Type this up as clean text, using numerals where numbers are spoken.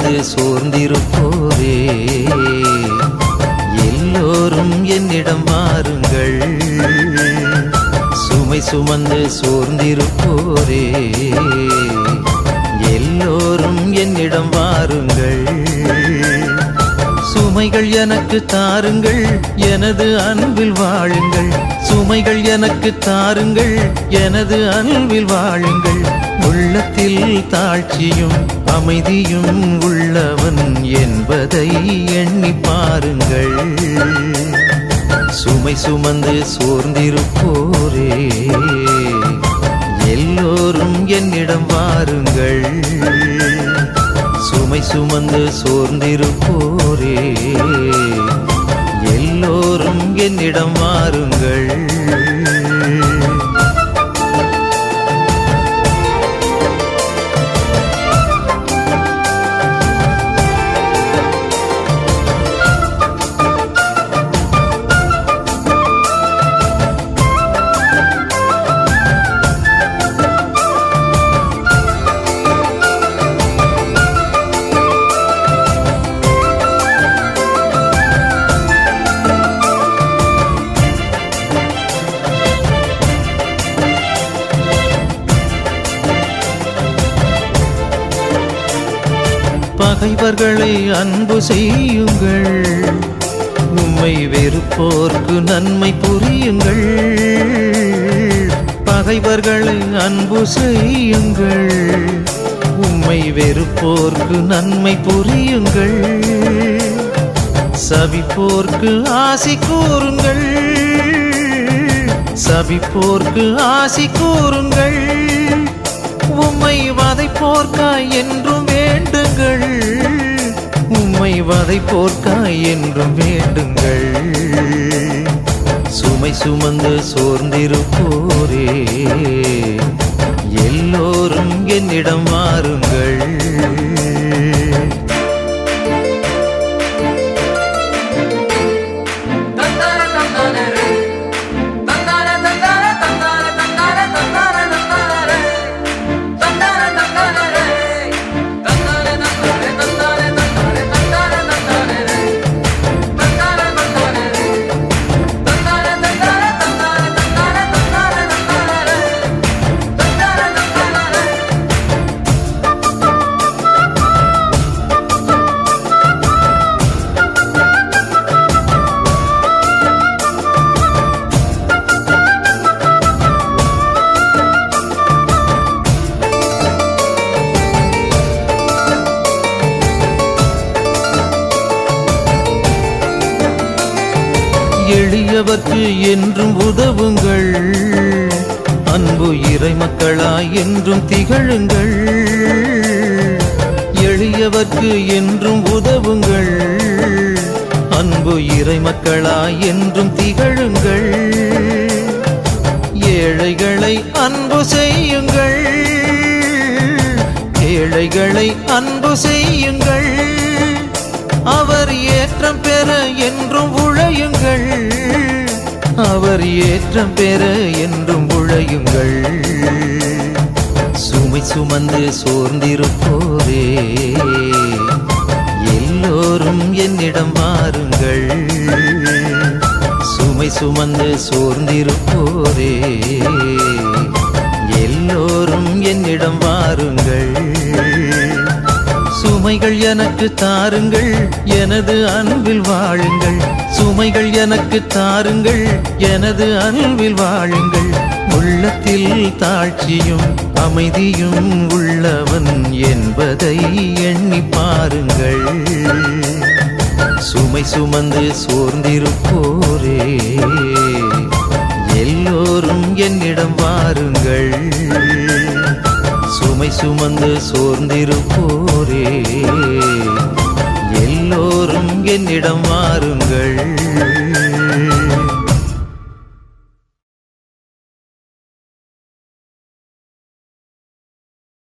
சுமந்து சோர்ந்திருப்போரே, எல்லோரும் என்னிடம் வாருங்கள். சுமை சுமந்து சோர்ந்திருப்போரே, எல்லோரும் என்னிடம் வாருங்கள். சுமைகள் எனக்கு தாருங்கள், எனது அன்பில் வாழுங்கள். சுமைகள் எனக்கு தாருங்கள், எனது அன்பில் வாழுங்கள். உள்ளத்தில் தாழ்ச்சியும் அமைதியும் உள்ளவன் என்பதை எண்ணி பாருங்கள். சுமை சுமந்து சோர்ந்திருப்போரே, எல்லோரும் என்னிடம் வாருங்கள். சுமை சுமந்து சோர்ந்திருப்போரே, எல்லோரும் என்னிடம் வாருங்கள். பகைவர்களை அன்பு செய்யுங்கள், உம்மை வெறுப்போர்க்கு நன்மை புரியுங்கள். பகைவர்களை அன்பு செய்யுங்கள், உம்மை வெறுப்போர்க்கு நன்மை புரியுங்கள். சபிப்போர்க்கு ஆசி கூறுங்கள், சபிப்போர்க்கு ஆசி கூறுங்கள். உம்மை வதைப்போர்க்காய் என்றும் வேண்டுங்கள், உம்மை வதைப்போர்க்காய் என்றும் வேண்டுங்கள். சுமை சுமந்து சோர்ந்திருப்போரே, எல்லோரும் என்னிடம் வாருங்கள். எளியவர்க்கு என்றும் உதவுங்கள், அன்பு இறை மக்களாய் என்றும் திகழுங்கள். எளியவர்க்கு என்றும் உதவுங்கள், அன்பு இறை மக்களாய் என்றும் திகழுங்கள். ஏழைகளை அன்பு செய்யுங்கள், ஏழைகளை அன்பு செய்யுங்கள். அவர் ஏற்றம் பெற என்றும் உழையுங்கள், அவர் ஏற்றம் பெற என்றும் உழையுங்கள். சுமை சுமந்து சோர்ந்திருப்போரே, எல்லோரும் என்னிடம் வாருங்கள். சுமை சுமந்து சோர்ந்திருப்போரே, எல்லோரும் என்னிடம் வாருங்கள். சுமைகள் எனக்கு தாருங்கள், எனது அன்பில் வாழுங்கள். சுமைகள் எனக்கு தாருங்கள், எனது அன்பில் வாழுங்கள். உள்ளத்தில் தாழ்ச்சியும் அமைதியும் உள்ளவன் என்பதை எண்ணி பாருங்கள். சுமை சுமந்து சோர்ந்திருப்போரே, எல்லோரும் என்னிடம் வாருங்கள். சுமை சுமந்து சோர்ந்திருப்போரே, எல்லோரும் என்னிடம் வாருங்கள்.